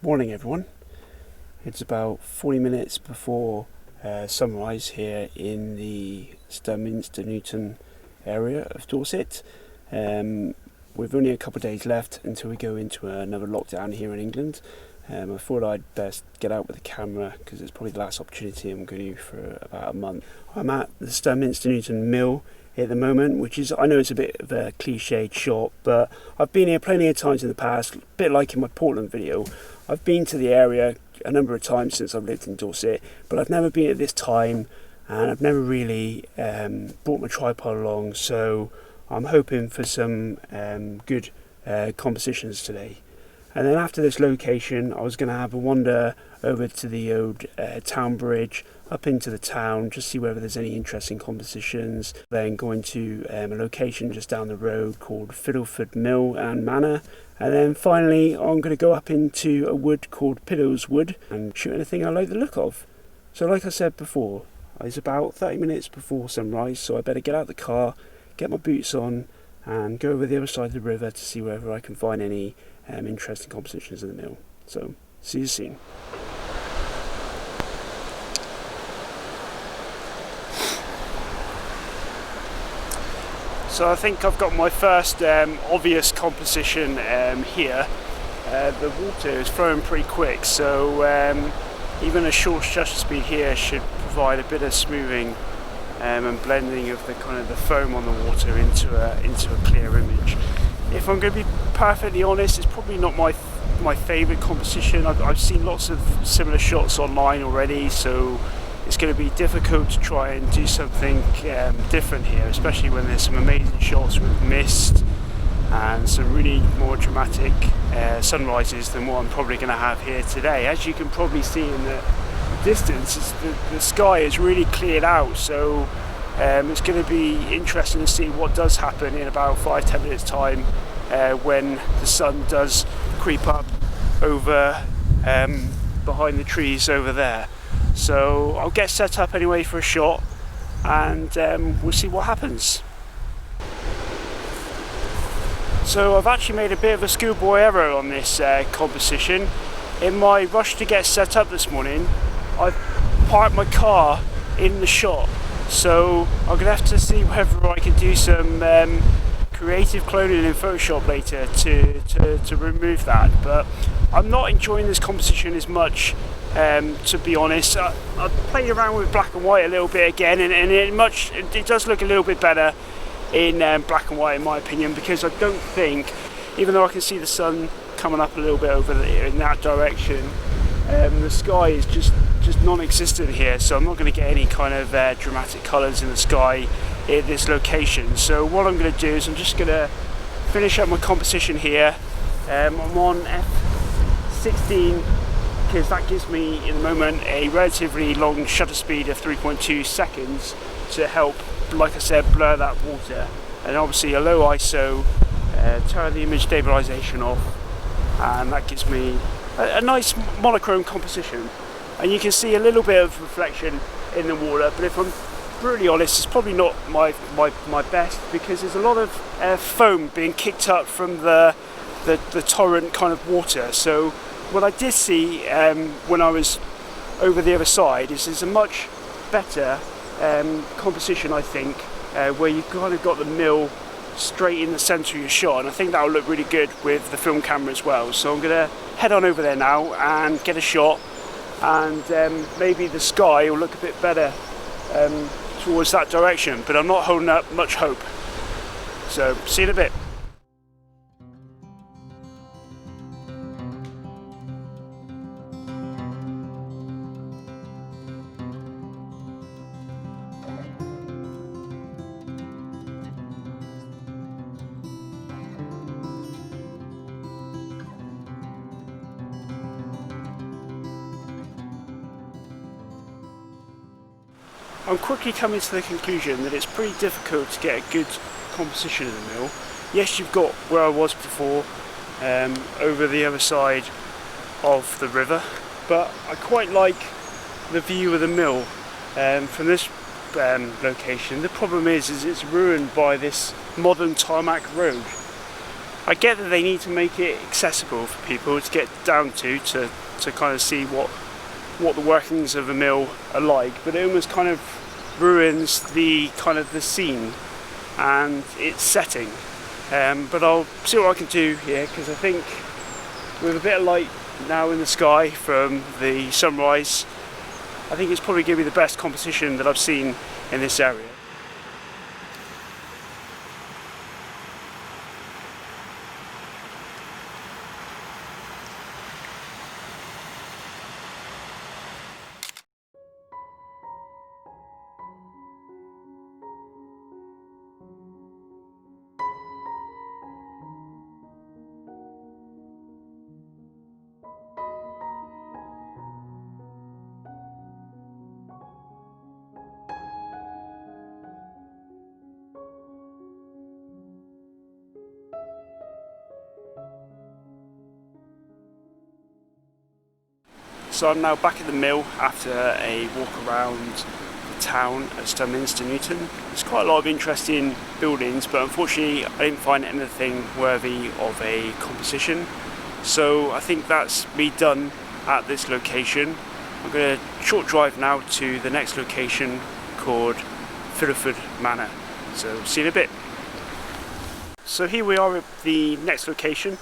Morning everyone. It's about 40 minutes before sunrise here in the Sturminster Newton area of Dorset. We've only a couple of days left until we go into another lockdown here in England. I thought I'd best get out with the camera because it's probably the last opportunity I'm going to do for about a month. I'm at the Sturminster Newton mill at the moment, which is, I know it's a bit of a cliched shot, but I've been here plenty of times in the past, a bit like in my Portland video. I've been to the area a number of times since I've lived in Dorset, but I've never been at this time, and I've never really brought my tripod along, so I'm hoping for some good compositions today. And then after this location, I was going to have a wander over to the old town bridge, up into the town, just see whether there's any interesting compositions. Then going to a location just down the road called Fiddleford Mill and Manor. And then finally, I'm going to go up into a wood called Piddles Wood and shoot anything I like the look of. So like I said before, it's about 30 minutes before sunrise, so I better get out the car, get my boots on, and go over the other side of the river to see whether I can find any interesting compositions in the mill. So, see you soon. So I think I've got my first obvious composition here. The water is flowing pretty quick, so even a short shutter speed here should provide a bit of smoothing and blending of the kind of the foam on the water into a clear image. If I'm going to be perfectly honest, it's probably not my favourite composition. I've seen lots of similar shots online already, so it's going to be difficult to try and do something different here, especially when there's some amazing shots with mist and some really more dramatic sunrises than what I'm probably going to have here today. As you can probably see in the distance, the sky is really cleared out, so it's going to be interesting to see what does happen in about 5-10 minutes time when the sun does creep up over behind the trees over there. So I'll get set up anyway for a shot, and we'll see what happens. So I've actually made a bit of a schoolboy error on this composition. In my rush to get set up this morning, I've parked my car in the shot, so I'm going to have to see whether I can do some creative cloning in Photoshop later to remove that. But I'm not enjoying this composition as much, to be honest. I've played around with black and white a little bit again, and it does look a little bit better in black and white in my opinion, because I don't think, even though I can see the sun coming up a little bit over there in that direction, the sky is just non-existent here, so I'm not going to get any kind of dramatic colours in the sky at this location. So what I'm going to do is I'm just going to finish up my composition here. I'm on f16 because that gives me in the moment a relatively long shutter speed of 3.2 seconds to help, like I said, blur that water, and obviously a low ISO, turn the image stabilization off, and that gives me a nice monochrome composition. And you can see a little bit of reflection in the water, but if I'm brutally honest, it's probably not my best, because there's a lot of foam being kicked up from the torrent kind of water. So what I did see when I was over the other side is there's a much better composition, I think, where you've kind of got the mill straight in the centre of your shot, and I think that will look really good with the film camera as well. So I'm going to head on over there now and get a shot, and maybe the sky will look a bit better towards that direction, but I'm not holding up much hope. So see you in a bit. I'm quickly coming to the conclusion that it's pretty difficult to get a good composition in the mill. Yes, you've got where I was before, over the other side of the river, but I quite like the view of the mill from this location. The problem is it's ruined by this modern tarmac road. I get that they need to make it accessible for people to get down to kind of see what the workings of a mill are like, but it almost kind of ruins the kind of the scene and its setting. But I'll see what I can do here, because I think with a bit of light now in the sky from the sunrise, I think it's probably going to be the best composition that I've seen in this area. So I'm now back at the mill after a walk around the town at Sturminster Newton. There's quite a lot of interesting buildings, but unfortunately I didn't find anything worthy of a composition. So I think that's me done at this location. I'm going to short drive now to the next location called Fiddleford Manor. So see you in a bit. So here we are at the next location.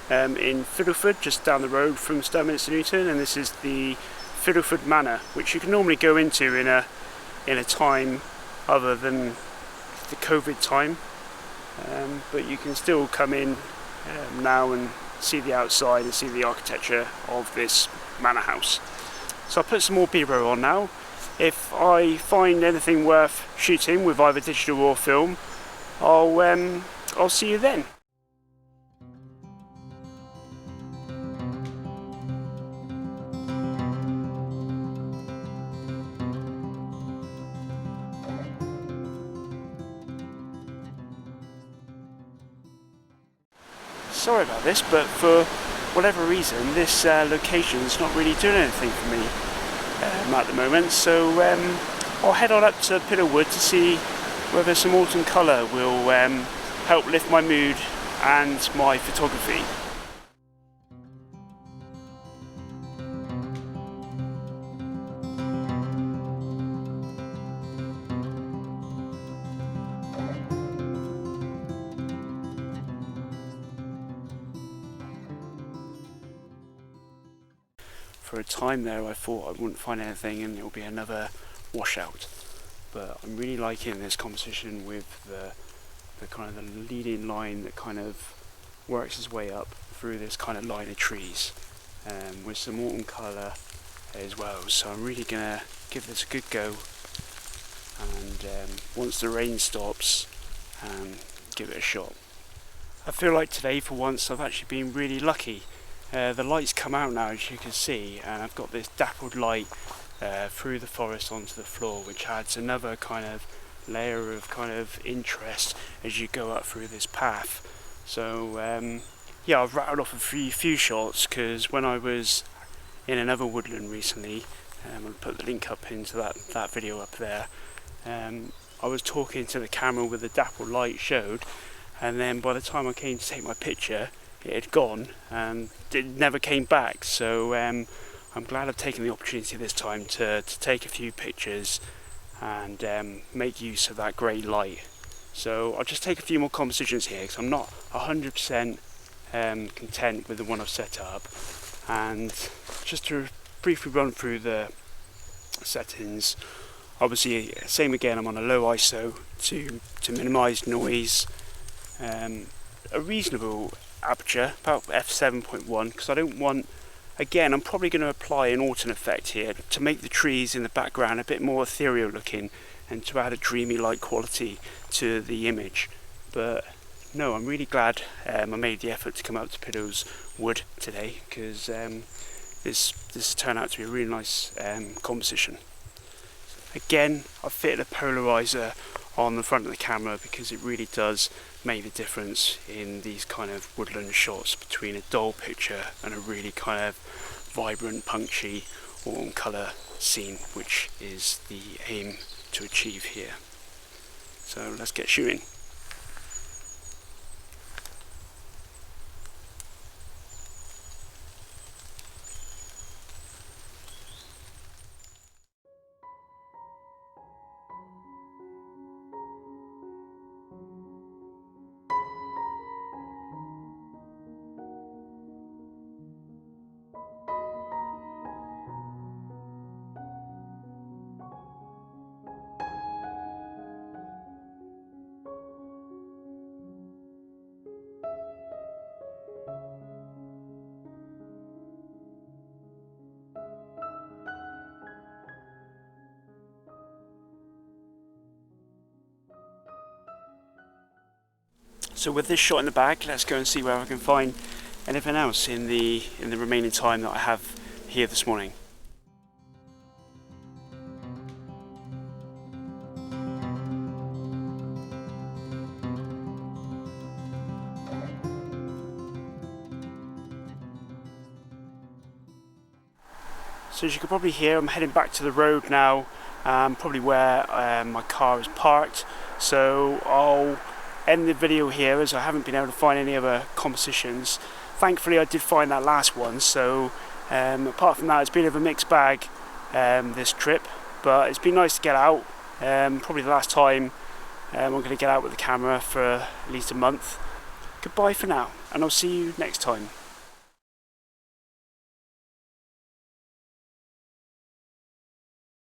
In Fiddleford, just down the road from Sturminster Newton, and this is the Fiddleford Manor, which you can normally go into in a time other than the COVID time, but you can still come in now and see the outside and see the architecture of this manor house. So I'll put some more B-roll on now. If I find anything worth shooting with either digital or film, I'll see you then. Sorry about this, but for whatever reason this location is not really doing anything for me at the moment, so I'll head on up to Piddles Wood to see whether some autumn colour will help lift my mood and my photography. For a time there I thought I wouldn't find anything and it'll be another washout, but I'm really liking this composition with the kind of the leading line that kind of works its way up through this kind of line of trees, with some autumn colour as well. So I'm really gonna give this a good go, and once the rain stops, give it a shot. I feel like today for once I've actually been really lucky. The lights come out now, as you can see, and I've got this dappled light through the forest onto the floor, which adds another kind of layer of kind of interest as you go up through this path. So yeah, I've rattled off a few shots, because when I was in another woodland recently, I'll put the link up into that video up there, I was talking to the camera with the dappled light showed, and then by the time I came to take my picture it had gone and it never came back. So I'm glad I've taken the opportunity this time to take a few pictures and make use of that great light. So I'll just take a few more compositions here, because I'm not 100% content with the one I've set up. And just to briefly run through the settings, obviously same again, I'm on a low ISO to minimise noise, a reasonable aperture, about f7.1, because I don't want, again, I'm probably going to apply an autumn effect here to make the trees in the background a bit more ethereal looking and to add a dreamy light quality to the image. But no, I'm really glad I made the effort to come out to Piddles Wood today, because this turned out to be a really nice composition. Again, I've fitted a polarizer on the front of the camera because it really does make the difference in these kind of woodland shots between a dull picture and a really kind of vibrant, punchy autumn colour scene, which is the aim to achieve here. So let's get shooting. So with this shot in the bag, let's go and see where I can find anything else in the remaining time that I have here this morning. So as you can probably hear, I'm heading back to the road now, probably where my car is parked. So I'll end the video here as I haven't been able to find any other compositions. Thankfully I did find that last one, so apart from that it's been a bit of a mixed bag this trip, but it's been nice to get out. Probably the last time I'm going to get out with the camera for at least a month. Goodbye for now, and I'll see you next time.